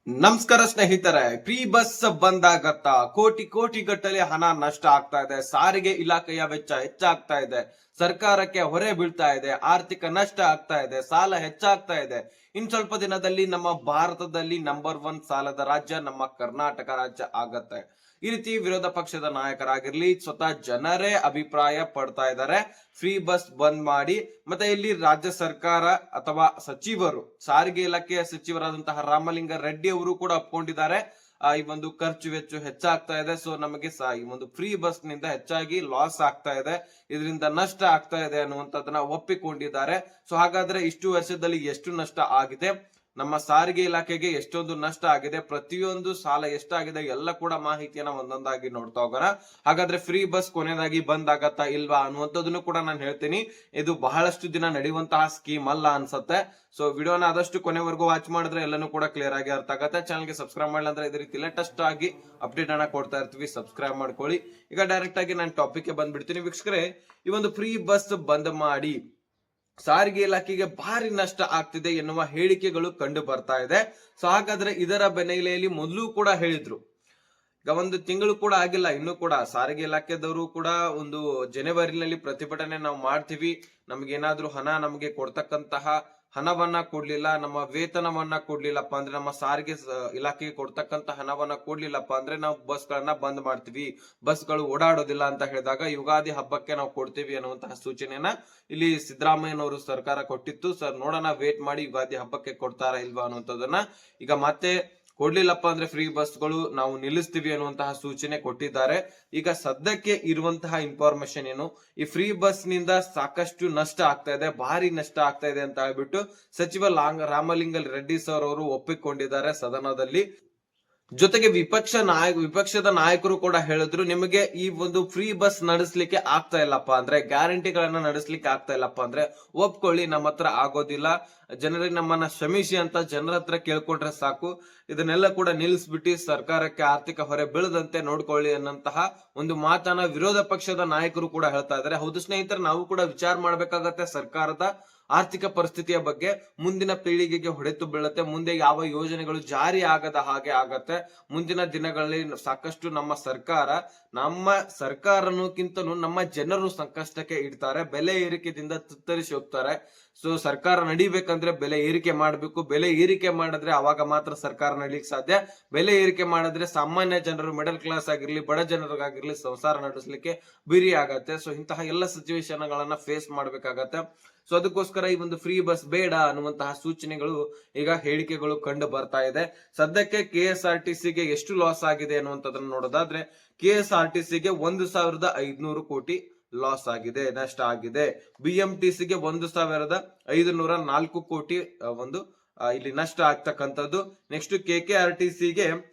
ನಮಸ್ಕಾರ ಸ್ನೇಹಿತರೆ, free bus ಬಂದಾಗತ್ತ ಕೋಟಿ ಕೋಟಿ ಗಟ್ಟಲೆ ಹಣ ನಷ್ಟ ಆಗ್ತಾ ಇದೆ. ಸಾರಿಗೆ ಇಲಾಖೆಯ ವೆಚ್ಚ ಹೆಚ್ಚಾಗ್ತಾ ಇದೆ, ಸರ್ಕಾರಕ್ಕೆ ಹೊರೆ ಬೀಳ್ತಾ ಇದೆ, ಆರ್ಥಿಕ ನಷ್ಟ ಆಗ್ತಾ ಇದೆ, ಸಾಲ ಹೆಚ್ಚಾಗ್ತಾ ಇದೆ. ಇನ್ ಸ್ವಲ್ಪ ದಿನದಲ್ಲಿ ನಮ್ಮ ಭಾರತದಲ್ಲಿ ನಂಬರ್ 1 ಸಾಲದ ರಾಜ್ಯ ನಮ್ಮ ಕರ್ನಾಟಕ ರಾಜ್ಯ ಆಗತ್ತೆ. ಈ ರೀತಿ ವಿರೋಧ ಪಕ್ಷದ ನಾಯಕರಾಗಿರ್ಲಿ ಸ್ವತಃ ಜನರೇ ಅಭಿಪ್ರಾಯ ಪಡ್ತಾ ಇದ್ದಾರೆ ಫ್ರೀ ಬಸ್ ಬಂದ್ ಮಾಡಿ. ಮತ್ತೆ ಇಲ್ಲಿ ರಾಜ್ಯ ಸರ್ಕಾರ ಅಥವಾ ಸಚಿವರು, ಸಾರಿಗೆ ಇಲಾಖೆಯ ಸಚಿವರಾದಂತಹ ರಾಮಲಿಂಗ ರೆಡ್ಡಿ ಅವರು ಕೂಡ ಒಪ್ಕೊಂಡಿದ್ದಾರೆ. ಈ ಒಂದು ಖರ್ಚು ವೆಚ್ಚ ಹೆಚ್ಚಾಗ್ತಾ ಇದೆ. ಸೊ ನಮಗೆ ಈ ಒಂದು ಫ್ರೀ ಬಸ್ ನಿಂದ ಹೆಚ್ಚಾಗಿ ಲಾಸ್ ಆಗ್ತಾ ಇದೆ, ಇದರಿಂದ ನಷ್ಟ ಆಗ್ತಾ ಇದೆ ಅನ್ನುವಂಥದ್ದನ್ನ ಒಪ್ಪಿಕೊಂಡಿದ್ದಾರೆ. ಸೊ ಹಾಗಾದ್ರೆ ಇಷ್ಟು ವರ್ಷದಲ್ಲಿ ಎಷ್ಟು ನಷ್ಟ ಆಗಿದೆ, ನಮ್ಮ ಸಾರಿಗೆ ಇಲಾಖೆಗೆ ಎಷ್ಟೊಂದು ನಷ್ಟ ಆಗಿದೆ, ಪ್ರತಿಯೊಂದು ಸಾಲ ಎಷ್ಟಾಗಿದೆ ಎಲ್ಲ ಕೂಡ ಮಾಹಿತಿಯನ್ನ ಒಂದೊಂದಾಗಿ ನೋಡ್ತಾ ಹೋಗೋಣ. ಹಾಗಾದ್ರೆ ಫ್ರೀ ಬಸ್ ಕೊನೆಯದಾಗಿ ಬಂದ್ ಆಗತ್ತಾ ಇಲ್ವಾ ಅನ್ನುವಂಥದ್ದನ್ನು ಕೂಡ ನಾನು ಹೇಳ್ತೀನಿ. ಇದು ಬಹಳಷ್ಟು ದಿನ ನಡೆಯುವಂತಹ ಸ್ಕೀಮ್ ಅಲ್ಲ ಅನ್ಸುತ್ತೆ. ಸೊ ವಿಡಿಯೋನ ಆದಷ್ಟು ಕೊನೆವರೆಗೂ ವಾಚ್ ಮಾಡಿದ್ರೆ ಎಲ್ಲನೂ ಕೂಡ ಕ್ಲಿಯರ್ ಆಗಿ ಅರ್ಥ ಆಗುತ್ತೆ. ಚಾನಲ್ಗೆ ಸಬ್ಸ್ಕ್ರೈಬ್ ಮಾಡಿಲ್ಲ ಅಂದ್ರೆ ಇದೇ ರೀತಿ ಲೇಟೆಸ್ಟ್ ಆಗಿ ಅಪ್ಡೇಟ್ ಅನ್ನ ಕೊಡ್ತಾ ಇರ್ತೀವಿ, ಸಬ್ಸ್ಕ್ರೈಬ್ ಮಾಡ್ಕೊಳ್ಳಿ. ಈಗ ಡೈರೆಕ್ಟ್ ಆಗಿ ನಾನು ಟಾಪಿಕ್ ಗೆ ಬಂದ್ಬಿಡ್ತೀನಿ ವೀಕ್ಷಕರೇ. ಈ ಒಂದು ಫ್ರೀ ಬಸ್ ಬಂದ್ ಮಾಡಿ ಸಾರಿಗೆ ಇಲಾಖೆಗೆ ಭಾರಿ ನಷ್ಟ ಆಗ್ತಿದೆ ಎನ್ನುವ ಹೇಳಿಕೆಗಳು ಕಂಡು ಬರ್ತಾ ಇದೆ. ಸೊ ಹಾಗಾದ್ರೆ ಇದರ ಬೆನ್ನಲೆಯಲ್ಲಿ ಮೊದಲು ಕೂಡ ಹೇಳಿದ್ರು, ಈಗ ಒಂದು ತಿಂಗಳು ಕೂಡ ಆಗಿಲ್ಲ, ಇನ್ನು ಕೂಡ ಸಾರಿಗೆ ಇಲಾಖೆದವರು ಕೂಡ ಒಂದು ಜನವರಿನಲ್ಲಿ ಪ್ರತಿಭಟನೆ ನಾವು ಮಾಡ್ತೀವಿ, ನಮ್ಗೇನಾದ್ರೂ ಹಣ ನಮಗೆ ಕೊಡ್ತಕ್ಕಂತಹ ಹಣವನ್ನ ಕೊಡ್ಲಿಲ್ಲ, ನಮ್ಮ ವೇತನವನ್ನ ಕೊಡ್ಲಿಲ್ಲಪ್ಪ ಅಂದ್ರೆ, ನಮ್ಮ ಸಾರಿಗೆ ಇಲಾಖೆಗೆ ಕೊಡ್ತಕ್ಕಂತ ಹಣವನ್ನ ಕೊಡ್ಲಿಲ್ಲಪ್ಪ ಅಂದ್ರೆ ನಾವು ಬಸ್ ಗಳನ್ನ ಬಂದ್ ಮಾಡ್ತೀವಿ, ಬಸ್ಗಳು ಓಡಾಡೋದಿಲ್ಲ ಅಂತ ಹೇಳಿದಾಗ ಯುಗಾದಿ ಹಬ್ಬಕ್ಕೆ ನಾವು ಕೊಡ್ತೀವಿ ಅನ್ನುವಂತಹ ಸೂಚನೆಯನ್ನ ಇಲ್ಲಿ ಸಿದ್ದರಾಮಯ್ಯನವರು ಸರ್ಕಾರ ಕೊಟ್ಟಿತ್ತು. ಸರ್ ನೋಡೋಣ, ವೇಟ್ ಮಾಡಿ ಯುಗಾದಿ ಹಬ್ಬಕ್ಕೆ ಕೊಡ್ತಾರಾ ಇಲ್ವಾ ಅನ್ನುವಂಥದ್ದನ್ನ. ಈಗ ಮತ್ತೆ ಕೊಡ್ಲಿಲ್ಲಪ್ಪ ಅಂದ್ರೆ ಫ್ರೀ ಬಸ್ಗಳು ನಾವು ನಿಲ್ಲಿಸ್ತೀವಿ ಅನ್ನುವಂತಹ ಸೂಚನೆ ಕೊಟ್ಟಿದ್ದಾರೆ. ಈಗ ಸದ್ಯಕ್ಕೆ ಇರುವಂತಹ ಇನ್ಫಾರ್ಮೇಶನ್ ಏನು, ಈ ಫ್ರೀ ಬಸ್ ನಿಂದ ಸಾಕಷ್ಟು ನಷ್ಟ ಆಗ್ತಾ ಇದೆ, ಭಾರಿ ನಷ್ಟ ಆಗ್ತಾ ಇದೆ ಅಂತ ಹೇಳ್ಬಿಟ್ಟು ಸಚಿವ ರಾಮಲಿಂಗ ರೆಡ್ಡಿ ಸರ್ ಅವರು ಒಪ್ಪಿಕೊಂಡಿದ್ದಾರೆ ಸದನದಲ್ಲಿ. ಜೊತೆಗೆ ವಿಪಕ್ಷದ ನಾಯಕರು ಕೂಡ ಹೇಳಿದ್ರು, ನಿಮಗೆ ಈ ಒಂದು ಫ್ರೀ ಬಸ್ ನಡೆಸಲಿಕ್ಕೆ ಆಗ್ತಾ ಇಲ್ಲಪ್ಪ ಅಂದ್ರೆ, ಗ್ಯಾರಂಟಿಗಳನ್ನ ನಡೆಸಲಿಕ್ಕೆ ಆಗ್ತಾ ಇಲ್ಲಪ್ಪ ಅಂದ್ರೆ ಒಪ್ಕೊಳ್ಳಿ, ನಮ್ಮ ಹತ್ರ ಆಗೋದಿಲ್ಲ, ಜನರಿಗೆ ನಮ್ಮನ್ನ ಕ್ಷಮಿಸಿ ಅಂತ ಜನರ ಹತ್ರ ಕೇಳ್ಕೊಂಡ್ರೆ ಸಾಕು, ಇದನ್ನೆಲ್ಲ ಕೂಡ ನಿಲ್ಲಿಸ್ಬಿಟ್ಟು ಸರ್ಕಾರಕ್ಕೆ ಆರ್ಥಿಕ ಹೊರೆ ಬೀಳದಂತೆ ನೋಡ್ಕೊಳ್ಳಿ ಅನ್ನಂತಹ ಒಂದು ಮಾತನ್ನ ವಿರೋಧ ಪಕ್ಷದ ನಾಯಕರು ಕೂಡ ಹೇಳ್ತಾ ಇದ್ದಾರೆ. ಹೌದು ಸ್ನೇಹಿತರೆ, ನಾವು ಕೂಡ ವಿಚಾರ ಮಾಡ್ಬೇಕಾಗತ್ತೆ ಸರ್ಕಾರದ ಆರ್ಥಿಕ ಪರಿಸ್ಥಿತಿಯ ಬಗ್ಗೆ. ಮುಂದಿನ ಪೀಳಿಗೆಗೆ ಹೊಡೆತು ಬೀಳುತ್ತೆ, ಮುಂದೆ ಯಾವ ಯೋಜನೆಗಳು ಜಾರಿ ಆಗದ ಹಾಗೆ ಆಗತ್ತೆ. ಮುಂದಿನ ದಿನಗಳಲ್ಲಿ ಸಾಕಷ್ಟು ನಮ್ಮ ಸರ್ಕಾರಕ್ಕಿಂತನೂ ನಮ್ಮ ಜನರು ಸಂಕಷ್ಟಕ್ಕೆ ಇಡ್ತಾರೆ, ಬೆಲೆ ಏರಿಕೆದಿಂದ ತತ್ತರಿಸಿ ಹೋಗ್ತಾರೆ. ಸೊ ಸರ್ಕಾರ ನಡಿಬೇಕಂದ್ರೆ ಬೆಲೆ ಏರಿಕೆ ಮಾಡಬೇಕು, ಬೆಲೆ ಏರಿಕೆ ಮಾಡಿದ್ರೆ ಅವಾಗ ಮಾತ್ರ ಸರ್ಕಾರ ನಡೀಲಿಕ್ಕೆ ಸಾಧ್ಯ. ಬೆಲೆ ಏರಿಕೆ ಮಾಡಿದ್ರೆ ಸಾಮಾನ್ಯ ಜನರು, ಮಿಡಲ್ ಕ್ಲಾಸ್ ಆಗಿರ್ಲಿ, ಬಡ ಜನರಿಗಾಗಿರ್ಲಿ ಸಂಸಾರ ನಡೆಸಲಿಕ್ಕೆ ಬಿರಿ ಆಗತ್ತೆ. ಸೊ ಇಂತಹ ಎಲ್ಲ ಸಿಚುವೇಶನ್ ಗಳನ್ನ ಫೇಸ್ ಮಾಡ್ಬೇಕಾಗತ್ತೆ. ಸೊ ಅದಕ್ಕೋಸ್ಕರ ಈ ಒಂದು ಫ್ರೀ ಬಸ್ ಬೇಡ ಅನ್ನುವಂತಹ ಸೂಚನೆಗಳು, ಈಗ ಹೇಳಿಕೆಗಳು ಕಂಡು ಬರ್ತಾ ಇದೆ. ಸದ್ಯಕ್ಕೆ KSRTCಗೆ ಎಷ್ಟು ಲಾಸ್ ಆಗಿದೆ ಅನ್ನುವಂಥದ್ದನ್ನು ನೋಡೋದಾದ್ರೆ, KSRTCಗೆ 1,500 ಕೋಟಿ ಲಾಸ್ ಆಗಿದೆ, ನಷ್ಟ ಆಗಿದೆ. BMTCಗೆ 1,504 ಕೋಟಿ ಇಲ್ಲಿ ನಷ್ಟ ಆಗ್ತಕ್ಕಂಥದ್ದು. ನೆಕ್ಸ್ಟ್ KKRTCಗೆ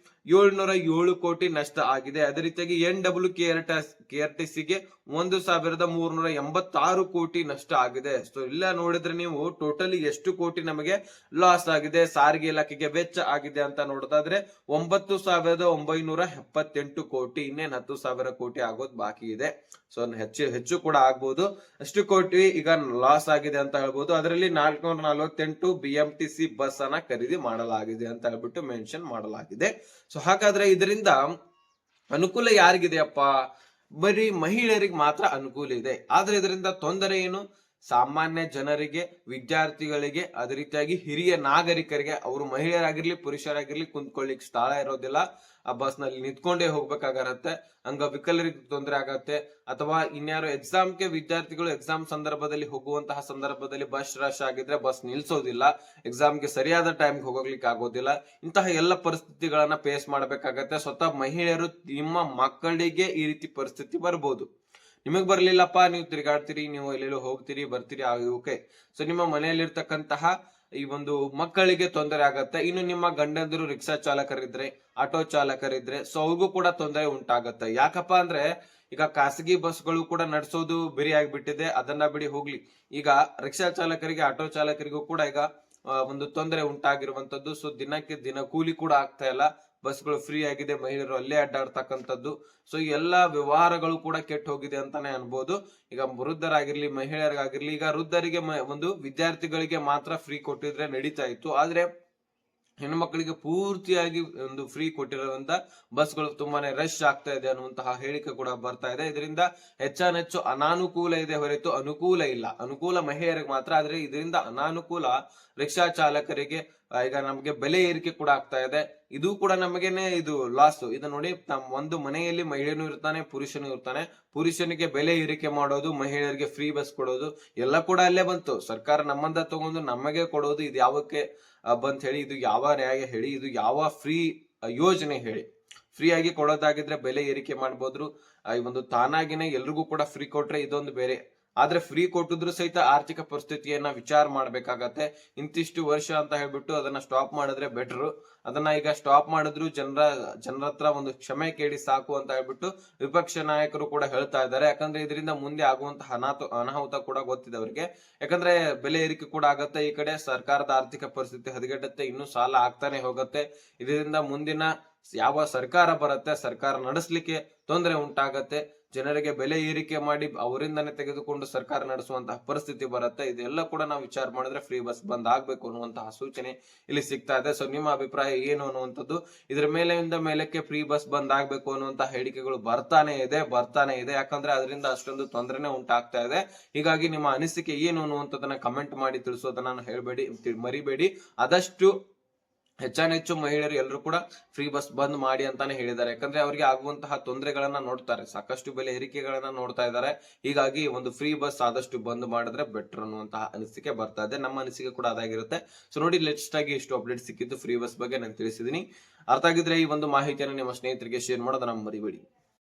707 ಕೋಟಿ ನಷ್ಟ ಆಗಿದೆ. ಅದೇ ರೀತಿಯಾಗಿ NWKRTCಗೆ 1,386 ಕೋಟಿ ನಷ್ಟ ಆಗಿದೆ. ಸೊ ಇಲ್ಲ ನೋಡಿದ್ರೆ ನೀವು ಟೋಟಲಿ ಎಷ್ಟು ಕೋಟಿ ನಮಗೆ ಲಾಸ್ ಆಗಿದೆ, ಸಾರಿಗೆ ಇಲಾಖೆಗೆ ವೆಚ್ಚ ಆಗಿದೆ ಅಂತ ನೋಡೋದಾದ್ರೆ 9,978 ಕೋಟಿ. ಇನ್ನೇನು 10,000 ಕೋಟಿ ಆಗೋದು ಬಾಕಿ ಇದೆ. ಸೊ ಹೆಚ್ಚು ಕೂಡ ಆಗ್ಬಹುದು. ಅಷ್ಟು ಕೋಟಿ ಈಗ ಲಾಸ್ ಆಗಿದೆ ಅಂತ ಹೇಳ್ಬೋದು. ಅದರಲ್ಲಿ 448 BMTC ಬಸ್ ಅನ್ನ ಖರೀದಿ ಮಾಡಲಾಗಿದೆ ಅಂತ ಹೇಳ್ಬಿಟ್ಟು ಮೆನ್ಷನ್ ಮಾಡಲಾಗಿದೆ. ಸೊ ಹಾಗಾದ್ರೆ ಇದರಿಂದ ಅನುಕೂಲ ಯಾರಿಗಿದೆಯಪ್ಪ? ಬರೀ ಮಹಿಳೆಯರಿಗೆ ಮಾತ್ರ ಅನುಕೂಲ ಇದೆ. ಆದ್ರೆ ಇದರಿಂದ ತೊಂದರೆ ಏನು? ಸಾಮಾನ್ಯ ಜನರಿಗೆ, ವಿದ್ಯಾರ್ಥಿಗಳಿಗೆ, ಅದೇ ರೀತಿಯಾಗಿ ಹಿರಿಯ ನಾಗರಿಕರಿಗೆ, ಅವರು ಮಹಿಳೆಯರಾಗಿರ್ಲಿ ಪುರುಷರಾಗಿರ್ಲಿ ಕುಂತ್ಕೊಳ್ಳಿಕ್ ಸ್ಥಳ ಇರೋದಿಲ್ಲ, ಆ ಬಸ್ ನಲ್ಲಿ ನಿಂತ್ಕೊಂಡೇ ಹೋಗ್ಬೇಕಾಗತ್ತೆ. ಅಂಗವಿಕಲರಿಗೆ ತೊಂದರೆ ಆಗತ್ತೆ. ಅಥವಾ ಇನ್ಯಾರು ಎಕ್ಸಾಮ್ಗೆ ವಿದ್ಯಾರ್ಥಿಗಳು ಎಕ್ಸಾಮ್ ಸಂದರ್ಭದಲ್ಲಿ ಹೋಗುವಂತಹ ಸಂದರ್ಭದಲ್ಲಿ ಬಸ್ ರಶ್ ಆಗಿದ್ರೆ ಬಸ್ ನಿಲ್ಸೋದಿಲ್ಲ, ಎಕ್ಸಾಮ್ಗೆ ಸರಿಯಾದ ಟೈಮ್ಗೆ ಹೋಗ್ಲಿಕ್ಕೆ ಆಗೋದಿಲ್ಲ. ಇಂತಹ ಎಲ್ಲ ಪರಿಸ್ಥಿತಿಗಳನ್ನ ಫೇಸ್ ಮಾಡ್ಬೇಕಾಗತ್ತೆ. ಸ್ವತಃ ಮಹಿಳೆಯರು, ನಿಮ್ಮ ಮಕ್ಕಳಿಗೆ ಈ ರೀತಿ ಪರಿಸ್ಥಿತಿ ಬರ್ಬೋದು. ನಿಮಗ್ ಬರ್ಲಿಲ್ಲಪ್ಪ, ನೀವು ತಿರುಗಾಡ್ತೀರಿ, ನೀವು ಎಲ್ಲೆಲ್ಲೋ ಹೋಗ್ತೀರಿ ಬರ್ತೀರಿ, ಓಕೆ. ಸೊ ನಿಮ್ಮ ಮನೆಯಲ್ಲಿರ್ತಕ್ಕಂತಹ ಈ ಒಂದು ಮಕ್ಕಳಿಗೆ ತೊಂದರೆ ಆಗತ್ತೆ. ಇನ್ನು ನಿಮ್ಮ ಗಂಡಂದಿರು ರಿಕ್ಷಾ ಚಾಲಕರಿದ್ರೆ, ಆಟೋ ಚಾಲಕರಿದ್ರೆ, ಸೊ ಅವ್ರಿಗೂ ಕೂಡ ತೊಂದರೆ ಉಂಟಾಗತ್ತೆ. ಯಾಕಪ್ಪ ಅಂದ್ರೆ ಈಗ ಖಾಸಗಿ ಬಸ್ಗಳು ಕೂಡ ನಡೆಸೋದು ಬಿರಿ ಆಗ್ಬಿಟ್ಟಿದೆ. ಅದನ್ನ ಬಿಡಿ ಹೋಗ್ಲಿ, ಈಗ ರಿಕ್ಷಾ ಚಾಲಕರಿಗೆ, ಆಟೋ ಚಾಲಕರಿಗೂ ಕೂಡ ಈಗ ಒಂದು ತೊಂದರೆ ಉಂಟಾಗಿರುವಂತದ್ದು. ಸೊ ದಿನಕ್ಕೆ ದಿನ ಕೂಲಿ ಕೂಡ ಆಗ್ತಾ ಇಲ್ಲ, ಬಸ್ಗಳು ಫ್ರೀ ಆಗಿದೆ, ಮಹಿಳೆಯರು ಅಲ್ಲೇ ಅಡ್ಡಾಡ್ತಕ್ಕಂಥದ್ದು. ಸೊ ಎಲ್ಲಾ ವ್ಯವಹಾರಗಳು ಕೂಡ ಕೆಟ್ಟ ಹೋಗಿದೆ ಅಂತಾನೆ ಅನ್ಬೋದು. ಈಗ ವೃದ್ಧರಾಗಿರ್ಲಿ, ಮಹಿಳೆಯರಿಗಾಗಿರ್ಲಿ, ಈಗ ವೃದ್ಧರಿಗೆ ಒಂದು ವಿದ್ಯಾರ್ಥಿಗಳಿಗೆ ಮಾತ್ರ ಫ್ರೀ ಕೊಟ್ಟಿದ್ರೆ ನಡೀತಾ ಇತ್ತು. ಆದ್ರೆ ಹೆಣ್ಮಕ್ಳಿಗೆ ಪೂರ್ತಿಯಾಗಿ ಒಂದು ಫ್ರೀ ಕೊಟ್ಟಿರುವಂತ ಬಸ್ಗಳು ತುಂಬಾನೇ ರಶ್ ಆಗ್ತಾ ಇದೆ ಅನ್ನುವಂತಹ ಹೇಳಿಕೆ ಕೂಡ ಬರ್ತಾ ಇದೆ. ಇದರಿಂದ ಹೆಚ್ಚಾನೆಚ್ಚು ಅನಾನುಕೂಲ ಇದೆ ಹೊರತು ಅನುಕೂಲ ಇಲ್ಲ. ಅನುಕೂಲ ಮಹಿಳೆಯರಿಗೆ ಮಾತ್ರ, ಆದ್ರೆ ಇದರಿಂದ ಅನಾನುಕೂಲ ರಿಕ್ಷಾ ಚಾಲಕರಿಗೆ. ಈಗ ನಮ್ಗೆ ಬೆಲೆ ಏರಿಕೆ ಕೂಡ ಆಗ್ತಾ ಇದೆ. ಇದು ಕೂಡ ನಮಗೇನೆ ಇದು ಲಾಸ್. ಇದು ನೋಡಿ, ಒಂದು ಮನೆಯಲ್ಲಿ ಮಹಿಳೆನೂ ಇರ್ತಾನೆ, ಪುರುಷನೂ ಇರ್ತಾನೆ. ಪುರುಷನಿಗೆ ಬೆಲೆ ಏರಿಕೆ ಮಾಡೋದು, ಮಹಿಳೆಯರಿಗೆ ಫ್ರೀ ಬಸ್ ಕೊಡೋದು ಎಲ್ಲ ಕೂಡ ಅಲ್ಲೇ ಬಂತು. ಸರ್ಕಾರ ನಮ್ಮಂದ ತಗೊಂಡು ನಮಗೆ ಕೊಡೋದು, ಇದು ಯಾವಕ್ಕೆ ಬಂತ ಹೇಳಿ? ಇದು ಯಾವ ನ್ಯಾಯ ಹೇಳಿ? ಇದು ಯಾವ ಫ್ರೀ ಯೋಜನೆ ಹೇಳಿ? ಫ್ರೀ ಆಗಿ ಕೊಡೋದಾಗಿದ್ರೆ ಬೆಲೆ ಏರಿಕೆ ಮಾಡ್ಬೋದ್ರು. ಈ ಒಂದು ತಾನಾಗಿನೇ ಎಲ್ರಿಗೂ ಕೂಡ ಫ್ರೀ ಕೊಟ್ರೆ ಇದೊಂದು ಬೇರೆ. ಆದ್ರೆ ಫ್ರೀ ಕೊಟ್ಟಿದ್ರು ಸಹಿತ ಆರ್ಥಿಕ ಪರಿಸ್ಥಿತಿಯನ್ನ ವಿಚಾರ ಮಾಡ್ಬೇಕಾಗತ್ತೆ. ಇಂತಿಷ್ಟು ವರ್ಷ ಅಂತ ಹೇಳ್ಬಿಟ್ಟು ಅದನ್ನ ಸ್ಟಾಪ್ ಮಾಡಿದ್ರೆ ಬೆಟರ್. ಅದನ್ನ ಈಗ ಸ್ಟಾಪ್ ಮಾಡಿದ್ರು ಜನರ ಹತ್ರ ಒಂದು ಕ್ಷಮೆ ಕೇಳಿ ಸಾಕು ಅಂತ ಹೇಳ್ಬಿಟ್ಟು ವಿಪಕ್ಷ ನಾಯಕರು ಕೂಡ ಹೇಳ್ತಾ ಇದ್ದಾರೆ. ಯಾಕಂದ್ರೆ ಇದರಿಂದ ಮುಂದೆ ಆಗುವಂತಹ ಅನಾಹುತ ಕೂಡ ಗೊತ್ತಿದೆ ಅವರಿಗೆ. ಯಾಕಂದ್ರೆ ಬೆಲೆ ಏರಿಕೆ ಕೂಡ ಆಗತ್ತೆ, ಈ ಕಡೆ ಸರ್ಕಾರದ ಆರ್ಥಿಕ ಪರಿಸ್ಥಿತಿ ಹದಗೆಡುತ್ತೆ, ಇನ್ನು ಸಾಲ ಆಗ್ತಾನೆ ಹೋಗುತ್ತೆ. ಇದರಿಂದ ಮುಂದಿನ ಯಾವ ಸರ್ಕಾರ ಬರುತ್ತೆ, ಸರ್ಕಾರ ನಡೆಸಲಿಕ್ಕೆ ತೊಂದರೆ ಉಂಟಾಗತ್ತೆ. ಜನರಿಗೆ ಬೆಲೆ ಏರಿಕೆ ಮಾಡಿ ಅವರಿಂದನೇ ತೆಗೆದುಕೊಂಡು ಸರ್ಕಾರ ನಡೆಸುವಂತಹ ಪರಿಸ್ಥಿತಿ ಬರುತ್ತೆ. ಇದೆಲ್ಲ ಕೂಡ ನಾವು ವಿಚಾರ ಮಾಡಿದ್ರೆ ಫ್ರೀ ಬಸ್ ಬಂದ್ ಆಗ್ಬೇಕು ಅನ್ನುವಂತಹ ಸೂಚನೆ ಇಲ್ಲಿ ಸಿಗ್ತಾ ಇದೆ. ಸೊ ನಿಮ್ಮ ಅಭಿಪ್ರಾಯ ಏನು ಅನ್ನುವಂಥದ್ದು, ಇದ್ರ ಮೇಲಕ್ಕೆ ಫ್ರೀ ಬಸ್ ಬಂದ್ ಆಗ್ಬೇಕು ಅನ್ನುವಂತಹ ಹೇಳಿಕೆಗಳು ಬರ್ತಾನೆ ಇದೆ. ಯಾಕಂದ್ರೆ ಅದರಿಂದ ಅಷ್ಟೊಂದು ತೊಂದರೆನೆ ಉಂಟಾಗ್ತಾ ಇದೆ. ಹೀಗಾಗಿ ನಿಮ್ಮ ಅನಿಸಿಕೆ ಏನು ಅನ್ನುವಂಥದ್ದನ್ನ ಕಮೆಂಟ್ ಮಾಡಿ ತಿಳಿಸೋದನ್ನ ಮರಿಬೇಡಿ. ಆದಷ್ಟು ಹೆಚ್ಚಾನೆಚ್ಚು ಮಹಿಳೆಯರು ಎಲ್ಲರೂ ಕೂಡ ಫ್ರೀ ಬಸ್ ಬಂದ್ ಮಾಡಿ ಅಂತಾನೆ ಹೇಳಿದ್ದಾರೆ. ಯಾಕಂದ್ರೆ ಅವರಿಗೆ ಆಗುವಂತಹ ತೊಂದರೆಗಳನ್ನ ನೋಡ್ತಾರೆ, ಸಾಕಷ್ಟು ಬೆಲೆ ಏರಿಕೆಗಳನ್ನ ನೋಡ್ತಾ ಇದ್ದಾರೆ. ಹೀಗಾಗಿ ಒಂದು ಫ್ರೀ ಬಸ್ ಆದಷ್ಟು ಬಂದ್ ಮಾಡಿದ್ರೆ ಬೆಟರ್ ಅನ್ನುವಂತಹ ಅನಿಸಿಕೆ ಬರ್ತಾ ಇದೆ. ನಮ್ಮ ಅನಿಸಿಕೆ ಕೂಡ ಅದಾಗಿರುತ್ತೆ. ಸೊ ನೋಡಿ, ಲೇಟೆಸ್ಟ್ ಆಗಿ ಇಷ್ಟು ಅಪ್ಡೇಟ್ ಸಿಕ್ಕಿದ್ದು ಫ್ರೀ ಬಸ್ ಬಗ್ಗೆ ನಾನು ತಿಳಿಸಿದೀನಿ. ಅರ್ಥ ಆಗಿದ್ರೆ ಈ ಒಂದು ಮಾಹಿತಿಯನ್ನು ನಿಮ್ಮ ಸ್ನೇಹಿತರಿಗೆ ಶೇರ್ ಮಾಡೋದನ್ನ ಮರಿಬೇಡಿ.